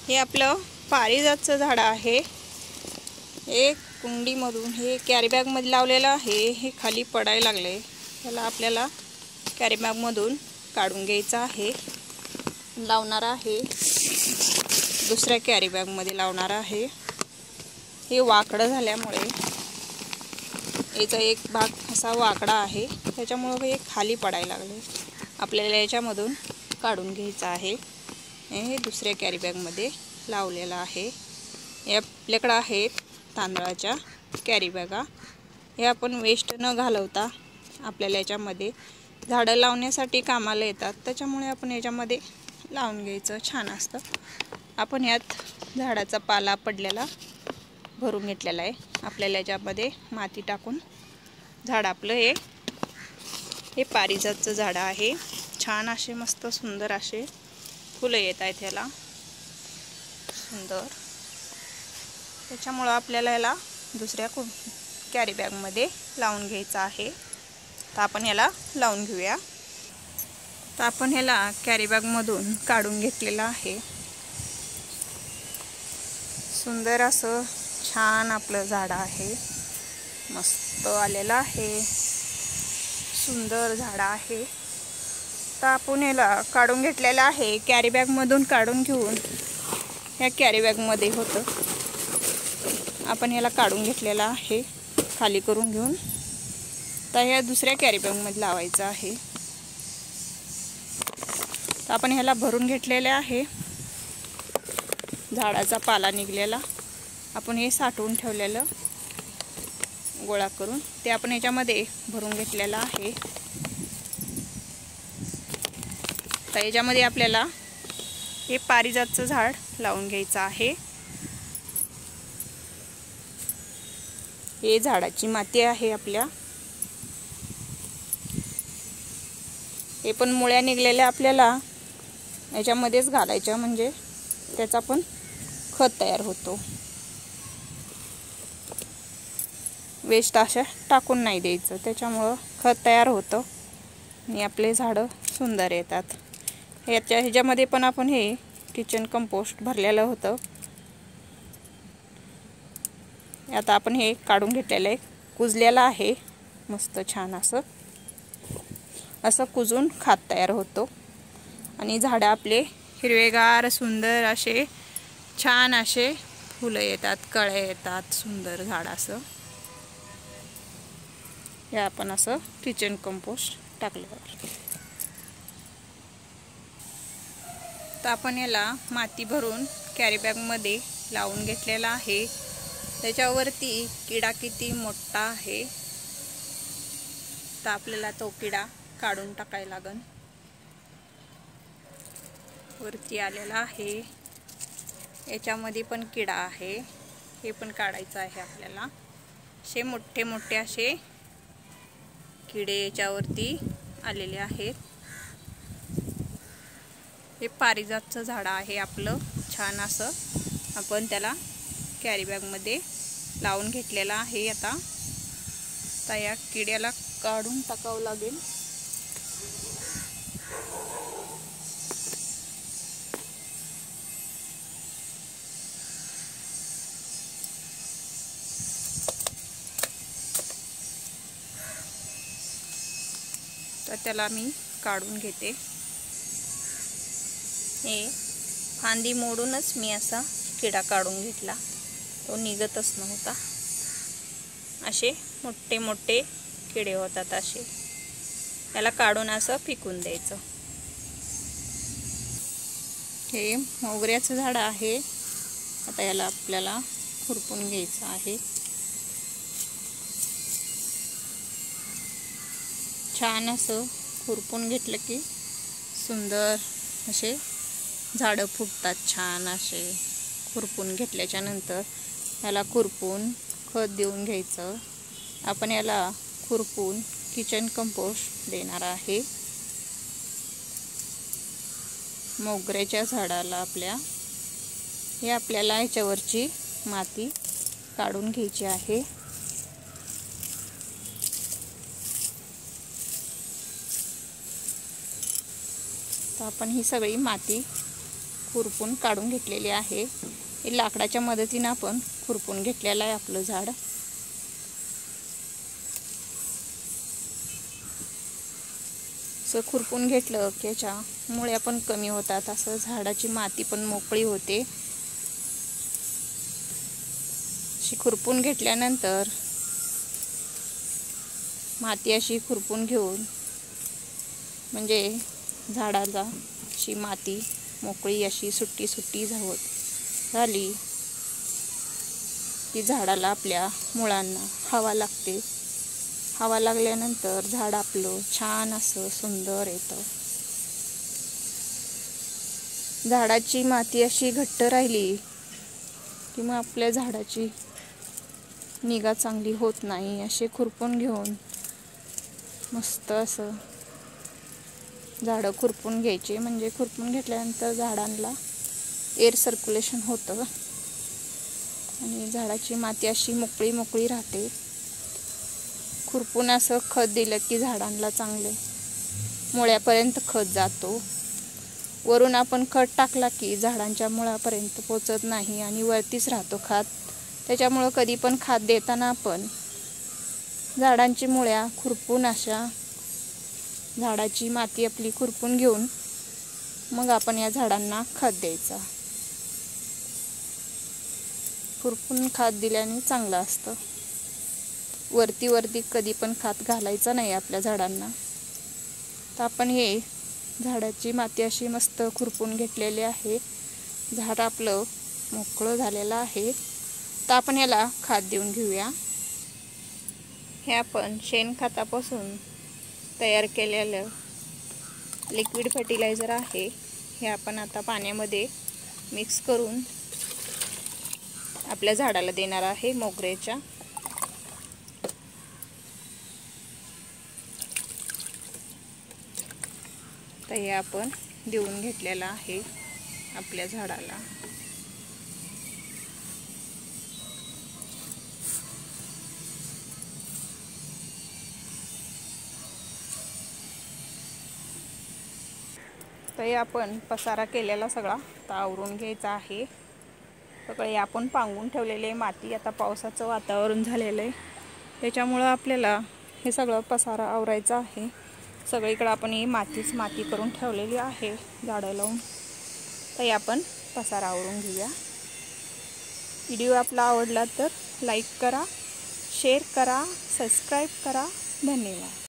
हे आपलं पारिजातचं झाड आहे। एक कुंडीमधून हे कॅरी बॅगमध्ये लावलेलं आहे। हे खाली पडायला लागले, त्याला आपल्याला कॅरी बॅगमधून काढून घ्यायचं आहे। लावणार आहे दुसऱ्या कॅरी बॅगमध्ये लावणार आहे। हे वाकडं झाल्यामुळे याचा एक भाग असा वाकडा आहे, त्याच्यामुळे हे खाली पडायला लागले। आपल्याला याच्यामधून काढून घ्यायचं आहे। हे दुसऱ्या कॅरी बॅगमध्ये लावलेलं आहे। हे आपल्याकडे आहेत तांदळाच्या कॅरी बॅगा। हे आपण वेस्ट न घालवता आपल्याला याच्यामध्ये झाडं लावण्यासाठी कामाला येतात, त्याच्यामुळे आपण याच्यामध्ये लावून घ्यायचं, छान असतं। आपण यात झाडाचा पाला पडलेला भरून घेतलेला आहे। आपल्याला याच्यामध्ये माती टाकून झाड आपलं हे पारिजातचं झाड आहे। छान असे मस्त सुंदर असे फुलं येत आहेत ह्याला, सुंदर। त्याच्यामुळे आपल्याला याला दुसऱ्या कॅरी बॅगमध्ये लावून घ्यायचं आहे। तर आपण याला लावून घेऊया। तर आपण ह्याला कॅरी बॅगमधून काढून घेतलेलं आहे। सुंदर असं छान आपलं झाड आहे, मस्त आलेलं आहे, सुंदर झाड आहे। तर आपण याला काढून घेतलेलं आहे, कॅरी बॅगमधून काढून घेऊन ह्या कॅरी बॅगमध्ये होतं। आपण याला काढून घेतलेलं आहे खाली करून घेऊन। तर ह्या दुसऱ्या कॅरी बॅगमध्ये लावायचं आहे। तर आपण ह्याला भरून घेतलेले आहे, झाडाचा पाला निघलेला आपण हे साठवून ठेवलेलं गोळा करून ते आपण याच्यामध्ये भरून घेतलेला आहे। तर याच्यामध्ये आपल्याला हे पारिजातचं झाड लावून घ्यायचं आहे। हे झाडाची माती आहे आपल्या, हे पण मुळ्या निघलेल्या आपल्याला याच्यामध्येच घालायच्या, म्हणजे त्याचा पण खत तयार होतो। वेस्ट अशा टाकून नाही द्यायचं, त्याच्यामुळं खत तयार होतं आणि आपले झाडं सुंदर येतात। ह्याच्यामध्ये पण आपण हे किचन कंपोस्ट भरलेलं होतं। आता आपण हे काढून घेतलेलं आहे, कुजलेलं आहे मस्त छान असं कुजून खत तयार होतो आणि झाडं आपले हिरवेगार सुंदर असे छान असे फुलं येतात, कळे येतात, सुंदर झाड असं। हे आपण असं किचन कंपोस्ट टाकल्यावर तर आपण याला माती भरून कॅरी बॅगमध्ये लावून घेतलेला आहे। त्याच्यावरती किडा किती मोठा आहे, तर आपल्याला तो किडा काढून टाकायला लागेल। वरती आलेला आहे, याच्यामध्ये पण किडा आहे, हे पण काढायचं आहे आपल्याला। असे मोठे मोठे असे किडे याच्यावरती आलेले आहेत। हे पारिजातचं झाड आहे आपलं, छान असं आपण त्याला कॅरी बॅगमध्ये लावून घेतलेला आहे। आता तर या किड्याला काढून टाकावं लागेल। तर त्याला मी काढून घेते। हे फांदी मोडूनच मी असा किडा काढून घेतला, तो निघतच नव्हता। असे मोठे मोठे किडे होतात असे, याला काढून असं फेकून द्यायचं। हे मोगऱ्याचं झाड आहे। आता याला आपल्याला खुरपून घ्यायचं आहे। छान असं खुरपून घेतलं की सुंदर असे झाडं फुटतात, छान असे। खुरपून घेतल्याच्या नंतर याला खुरपून खत देऊन घ्यायचं। आपण याला खुरपून किचन कंपोस्ट देणार आहे। मोगऱ्याच्या झाडाला आपल्याला याच्यावरची माती काढून घ्यायची आहे। तर आपण ही सगळी माती खुरपून काढून घेतलेली आहे। हे लाकडाच्या मदतीने आपण खुरपून घेतलेलं आहे आपलं झाड। असं खुरपून घेतलं की याच्या मुळ्या पण कमी होतात, असं झाडाची माती पण मोकळी होते। अशी खुरपून घेतल्यानंतर माती अशी खुरपून घेऊन म्हणजे झाडाला अशी माती मोकळी अशी सुट्टी सुट्टी झाली की झाडाला आपल्या मुळांना हवा लागते। हवा लागल्यानंतर झाड आपलं छान असं सुंदर येतं। झाडाची माती अशी घट्ट राहिली की मग आपल्या झाडाची निगा चांगली होत नाही। असे खुरपून घेऊन मस्त असं झाडं खुरपून घ्यायचे, म्हणजे खुरपून घेतल्यानंतर झाडांना एअर सर्क्युलेशन होतं आणि झाडाची माती अशी मोकळी मोकळी राहते। खुरपून असं खत दिलं की झाडांना चांगले मुळ्यापर्यंत खत जातो। वरून आपण खत टाकला की झाडांच्या मुळापर्यंत पोचत नाही आणि वरतीच राहतो खत। त्याच्यामुळं कधी पण खत देताना आपण झाडांची मुळ्या खुरपून अशा झाडाची माती आपली खुरपून घेऊन मग आपण या झाडांना खत द्यायचा। खुरपून खत दिल्याने चांगलं असतं। वरती कधी पण खत घालायचं नाही आपल्या झाडांना। तर आपण हे झाडाची माती अशी मस्त खुरपून घेतलेली आहे। झाड आपलं मोकळं झालेलं आहे। तर आपण याला खत देऊन घेऊया। हे आपण शेणखतापासून तयार केलेलं लिक्विड फर्टिलायझर आहे। हे आपण आता पाण्यामध्ये मिक्स करून आपल्या झाडाला देणार आहे मोगऱ्याच्या। तर हे आपण देऊन घेतलेलं आहे आपल्या झाडाला। तर हे आपण पसारा केलेला सगळा आता आवरून घ्यायचा आहे। सगळे आपण पांगून ठेवलेले माती, आता पावसाचं वातावरण झालेलं आहे त्याच्यामुळं आपल्याला हे सगळं पसारा आवरायचा आहे। सगळीकडे आपण ही माती करून ठेवलेली आहे झाडं लावून। तर हे आपण पसारा आवरून घेऊया। व्हिडिओ आपला आवडला तर लाईक करा, शेअर करा, सबस्क्राईब करा। धन्यवाद।